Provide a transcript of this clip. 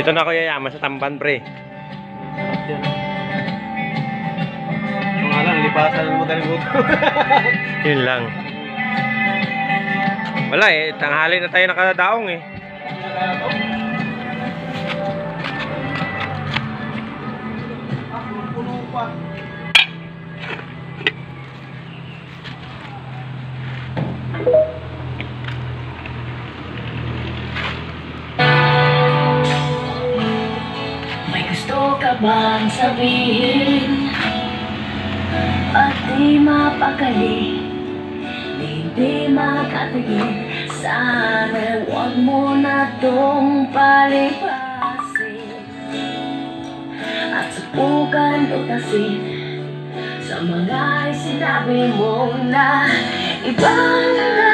Dito na ako yayaman sa Tamban, pre. Yung nga lang, lipasan mo tayo buto. Yun lang. Wala eh, tanghali na tayo nakadaong eh. May gusto ka bang sabihin at di mapakali, di makatigil? Sana huwag mo na tong palipasin at subukan utasin sa mga sinabi mo na ibang